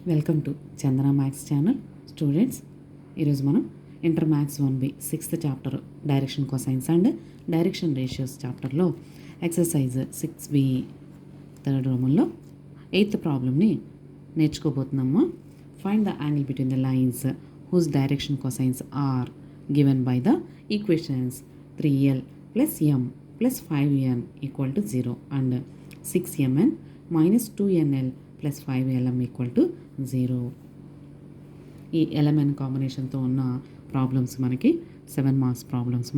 Welcome to Chandana maths channel. Students, ఈరోజు మనం inter maths 1B 6th chapter direction cosines and direction ratios చాప్టర్లో exercise 6B third రోమన్లో 8th ప్రాబ్లమ్ని నేర్చుకోబోతున్నాము. Find the angle between the lines whose direction cosines are given by the equations 3l plus m plus 5n equal to 0 and 6mn minus 2nl plus 5lm equal to 0. ఈ LMN కాంబినేషన్తో ఉన్న problems మనకి 7 marks problems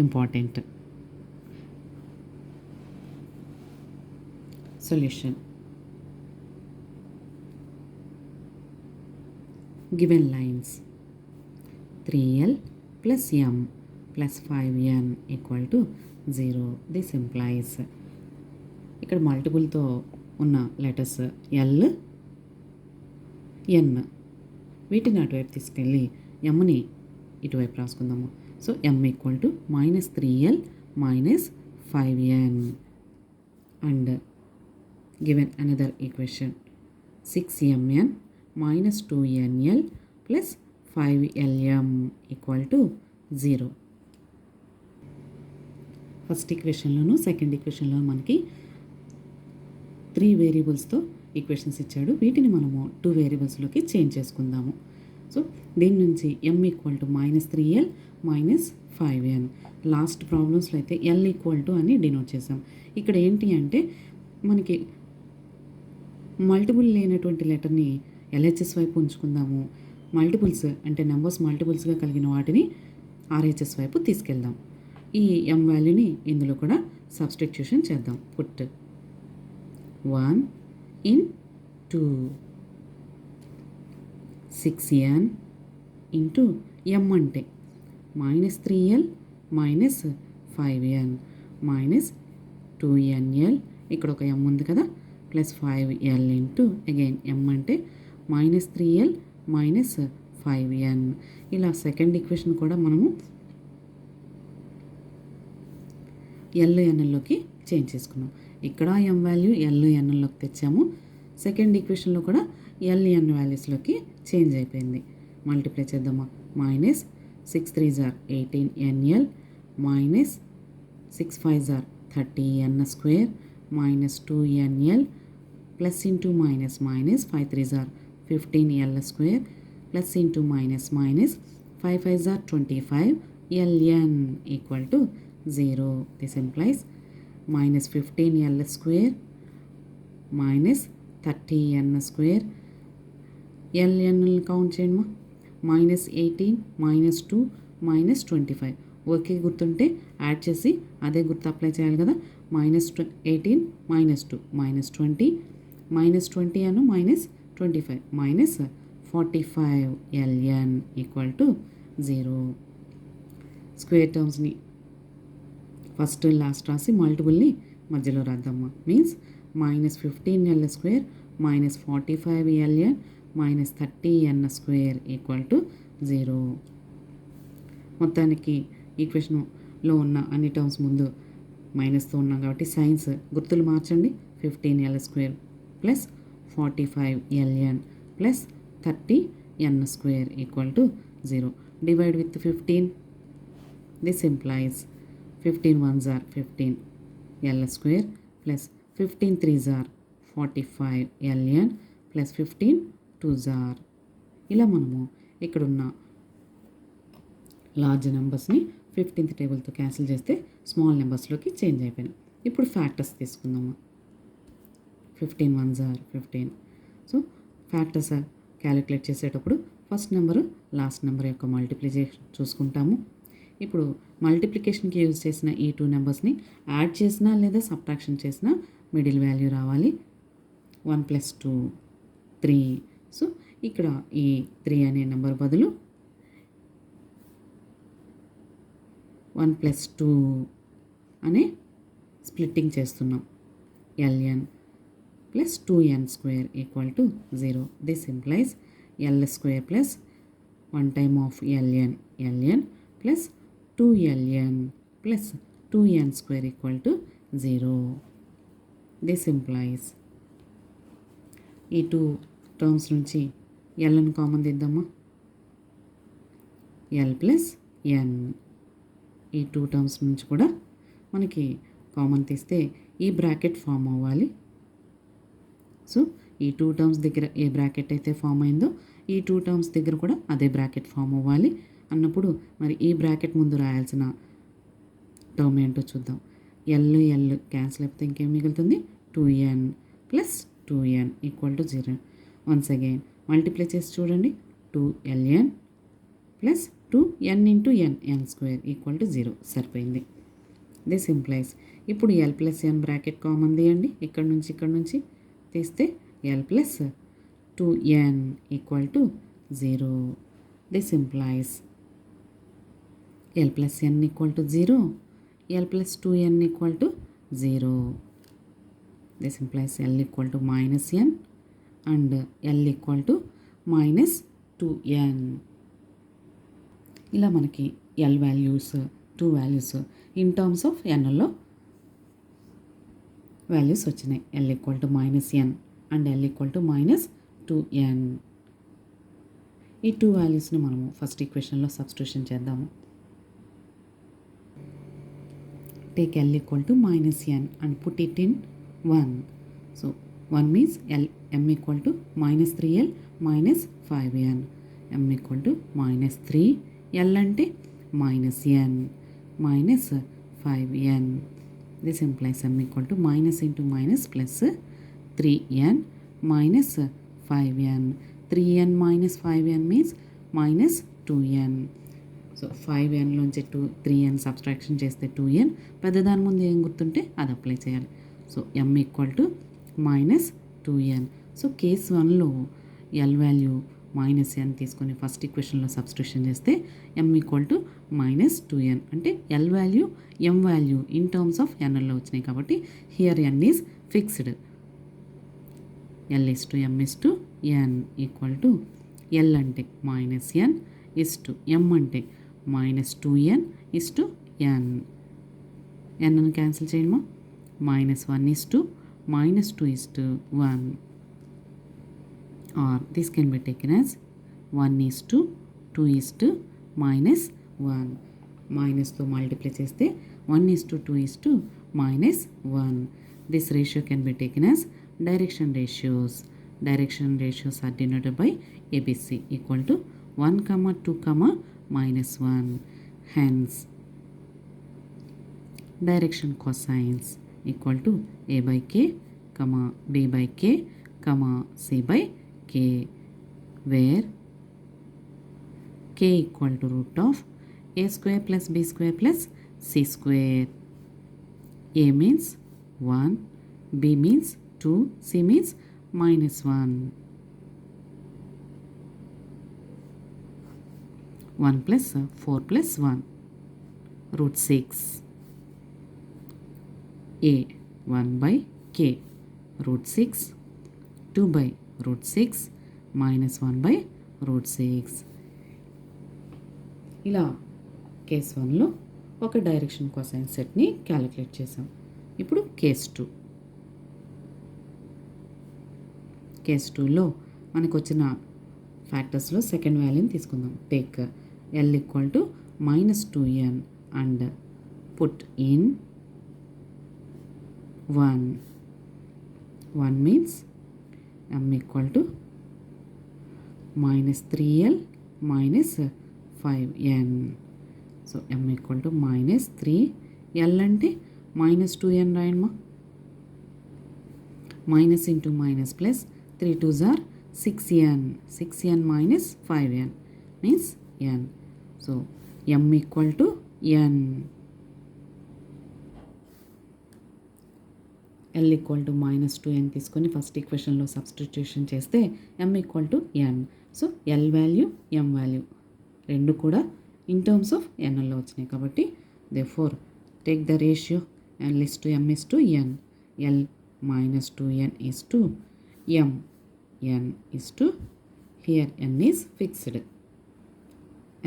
important. Solution. Given lines 3l plus m plus 5n equal to 0. This implies ఇక్కడ మల్టిపుల్తో ఉన్న letters L N, వీటిని అటువైపు తీసుకెళ్ళి ఎమ్ని ఇటువైపు రాసుకుందాము. So M equal to -3l minus 5n and given another equation 6mn minus 2nl plus 5lm equal to 0. First ఈక్వేషన్లోను second ఈక్వేషన్లో మనకి 3 వేరియబుల్స్తో ఈక్వేషన్స్ ఇచ్చాడు. వీటిని మనము 2 వేరియబుల్స్లోకి చేంజ్ చేసుకుందాము. సో దీని నుంచి m equal to -3l minus 5n. Last ప్రాబ్లమ్స్లో అయితే l ఈక్వల్ టు అని డినోట్ చేసాం. ఇక్కడ ఏంటి అంటే మనకి మల్టిపుల్ లేనటువంటి లెటర్ని LHS వైపు ఉంచుకుందాము. మల్టిపుల్స్ అంటే నెంబర్స్ మల్టిపుల్స్గా కలిగిన వాటిని RHS వైపు తీసుకెళ్దాం. ఈ m వాల్యూని ఇందులో కూడా సబ్స్టిట్యూషన్ చేద్దాం. Put 1 in 2 6n into m అంటే -3l minus 5n minus 2nl, ఇక్కడ ఒక m ఉంది కదా, plus 5l into again m అంటే -3l minus 5n. ఇలా సెకండ్ ఈక్వేషన్ కూడా మనము ఎల్ఎన్ఎల్లోకి చేంజ్ చేసుకున్నాం. ఇక్కడ m వాల్యూ ఎల్ఎన్ఎల్లోకి తెచ్చాము. సెకండ్ ఈక్వేషన్లో కూడా ఎల్ఎన్ వాల్యూస్లోకి చేంజ్ అయిపోయింది. మల్టిప్లై చేద్దామా. -6 3s are 18nl minus 6 5s are 30n square minus 2nl plus into minus 5 3s are 15l square plus into minus 5 5s are 25 ln equal to 0. This implies -15l square minus 30n square. ln count చేయండి. -18 -2 -25 okay గుర్తుంటే add చేసి అదే గుర్తు apply చేయాలి కదా. -18 -2 -20 -20 అను -25 -45 ln equal to 0. Square టర్మ్స్ని first last రాసి మల్టిపుల్ని మధ్యలో రాద్దామా. Means -15l square -45ln -30n square equal to 0. మొత్తానికి ఈక్వేషన్లో ఉన్న అన్ని టర్మ్స్ ముందు మైనస్తో ఉన్నాం కాబట్టి సైన్స్ గుర్తులు మార్చండి. 15l square plus 45ln plus 30n square equal to 0. Divide with 15. This implies 15 1s are 15l square plus 15 3s are 45 ln plus 15 2s are. ఇలా మనము ఇక్కడున్న లార్జ్ నెంబర్స్ని 15th టేబుల్తో క్యాన్సిల్ చేస్తే స్మాల్ నెంబర్స్లోకి చేంజ్ అయిపోయినాయి. ఇప్పుడు ఫ్యాక్టర్స్ తీసుకుందాము. 15 1s are 15. So factors calculate చేసేటప్పుడు first number last number యొక్క multiplication చూసుకుంటాము. ఇప్పుడు మల్టిప్లికేషన్కి యూజ్ చేసిన ఈ 2 నెంబర్స్ని యాడ్ చేసినా లేదా సబ్ట్రాక్షన్ చేసినా మిడిల్ వాల్యూ రావాలి. 1 + 2 3. సో ఇక్కడ ఈ 3 అనే నెంబర్ బదులు 1 + 2 అనే స్ప్లిట్టింగ్ చేస్తున్నాం. ln plus 2n square equal to 0. This implies l square plus 1 time of ln plus 2ln plus 2n square equal to 0. This implies ఈ 2 టర్మ్స్ నుంచి ఎల్ని కామన్ తీద్దామా, ఎల్ ప్లస్ ఎన్. ఈ 2 టర్మ్స్ నుంచి కూడా మనకి కామన్ తీస్తే ఈ బ్రాకెట్ ఫామ్ అవ్వాలి. So ఈ 2 టర్మ్స్ దగ్గర ఏ బ్రాకెట్ అయితే ఫామ్ అయిందో ఈ 2 టర్మ్స్ దగ్గర కూడా అదే బ్రాకెట్ ఫామ్ అవ్వాలి అన్నప్పుడు మరి ఈ బ్రాకెట్ ముందు రాయాల్సిన టర్మ్ ఏంటో చూద్దాం. ఎల్ క్యాన్సిల్ అయిపోతే ఇంకేం మిగులుతుంది, 2n plus 2n equal to 0. Once again multiply చేసి చూడండి, 2ln plus 2n into n square equal to 0 సరిపోయింది. దిస్ ఇంప్లైస్ ఇప్పుడు L plus N bracket common తీయండి. ఇక్కడ నుంచి తీస్తే L plus 2n equal to 0. This implies L plus N equal to 0, L plus 2n equal to 0. This implies L equal to minus N and L equal to minus 2n. ఇలా మనకి L values 2 values in terms of ఎన్లో values వచ్చినాయి. L equal to minus N and L equal to minus 2n. ఈ 2 వాల్యూస్ని మనము first ఈక్వేషన్లో substitution చేద్దాము. Take L equal to minus N and put it in 1. So 1 means m equal to minus 3l minus 5n. m equal to minus 3, l అంటే minus n minus 5n. This implies m equal to minus into minus plus 3n minus 5n. 3n minus 5n means minus 2n. So 5nలోంచి 3n subtraction చేస్తే 2n, పెద్దదాని ముందు ఏం గుర్తుంటే అది apply చేయాలి. So m equal to minus 2n. So case 1లో L value minus N తీసుకొని ఫస్ట్ ఈక్వేషన్లో సబ్స్టిట్యూషన్ చేస్తే m equal to minus 2n అంటే L value m value in terms of ఎన్ఎల్లో వచ్చినాయి కాబట్టి here n is fixed. L is to m is to n equal to L అంటే minus N is to m అంటే minus 2n is to n. ఎన్ను cancel చేయమా, minus 1 is to minus 2 is to 1. Or this can be taken as 1 is to 2 is to minus 1. మైనస్తో multiply చేస్తే 1 is to 2 is to minus 1. This ratio can be taken as direction ratios. Direction ratios are denoted by ABC equal to 1, 2, minus 1. Hence, direction cosines equal to A by K, B by K, C by K, where K equal to root of A square plus B square plus C square. A means 1, B means 2, C means minus 1. 1 plus 4 plus 1, root 6. A 1 by K, root 6, 2 by root 6 minus 1 by root 6. ఇలా case 1లో ఒక direction cosine సెట్ని calculate చేసాం. ఇప్పుడు case 2. Case 2లో మనకు వచ్చిన ఫ్యాక్టర్స్లో second వాల్యూని తీసుకుందాం. Take L equal to minus 2n and put in 1. 1 means m equal to minus 3l minus 5n. So m equal to minus 3, l అంటే minus 2n రాయమ్మా, minus into minus plus 3 2s are 6n, 6n minus 5n means n. So m equal to n. L equal to minus 2n తీసుకొని first ఈక్వేషన్లో substitution చేస్తే m equal to n. So L value m value రెండు కూడా in terms of ఎన్ఎల్లో వచ్చినాయి కాబట్టి therefore take the ratio L is to m is to n. L minus 2n is to m. n is to, here n is fixed.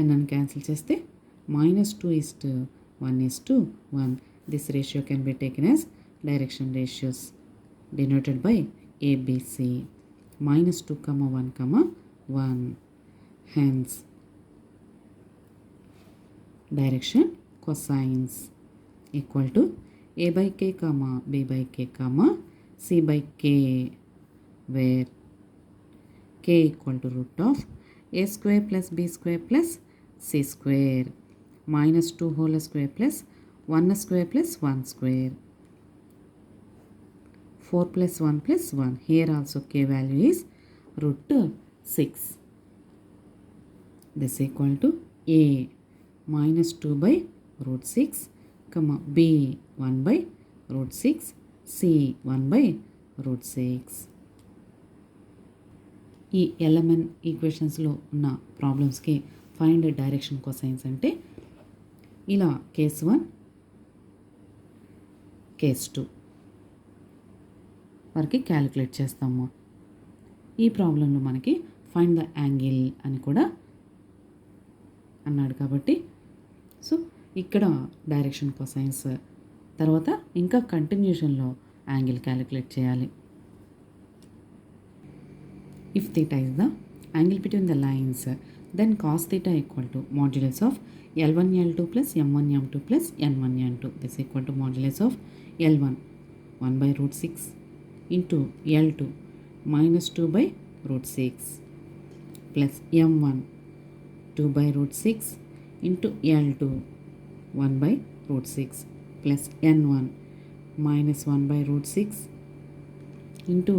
n అని cancel చేస్తే minus 2 is to 1 is to 1. This ratio can be taken as direction ratios denoted by ABC. -2, 1, 1. Hence, direction cosines equal to a by k, b by k, c by k, where k equal to root of a square plus b square plus c square -2 whole square plus 1 square plus 1 square 4 plus 1 plus 1. Here also k value is root 6. This equal to a -2 by root 6, b 1 by root 6, c 1 by root 6. ఈ LMN ఈక్వేషన్స్లో ఉన్న ప్రాబ్లమ్స్కి find direction cosines అంటే ఇలా case 1, case 2 వరకు calculate చేస్తాము. ఈ ప్రాబ్లంలో మనకి find the angle అని కూడా అన్నాడు కాబట్టి సో ఇక్కడ డైరెక్షన్ కొసైన్స్ తర్వాత ఇంకా కంటిన్యూషన్లో యాంగిల్ క్యాలిక్యులేట్ చేయాలి. If theta is the angle between the lines, then cos theta equal to modulus of L1 L2 plus M1 M2 plus N1 N2. This equal to modulus of L1 1 by root 6 into L2 minus 2 by root 6 plus M1 2 by root 6 into L2 1 by root 6 plus N1 minus 1 by root 6 into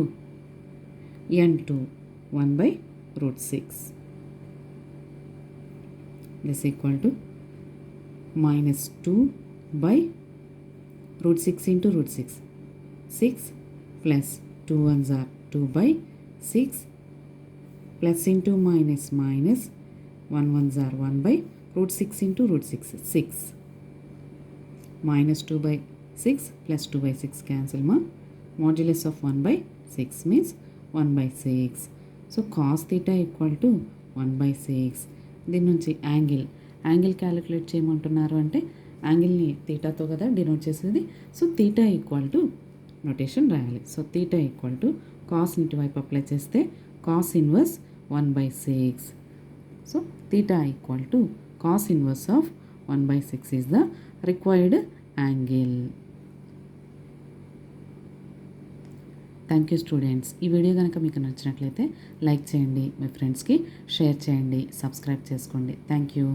N2 1 by root 6. This equal to minus 2 by root 6 into root 6. 6 plus 2 ones are 2 by 6 plus into minus minus 1 ones are 1 by root 6 into root 6. 6 minus 2 by 6 plus 2 by 6 cancel ma. Modulus of 1 by 6 means 1 by 6. So cos theta equal to 1 by 6. దీని నుంచి angle calculate చేయమంటున్నారు అంటే యాంగిల్ని తీటాతో కదా denote చేసేది. So theta equal to notation రాయాలి. So theta equal to cos ఇటువైపు apply చేస్తే cos inverse 1 by 6. So theta equal to cos inverse of 1 by 6 is the required angle. Thank you students. ఈ video కనుక మీకు నచ్చినట్లయితే like చేయండి, మీ ఫ్రెండ్స్కి share చేయండి, సబ్స్క్రైబ్ చేసుకోండి. Thank you.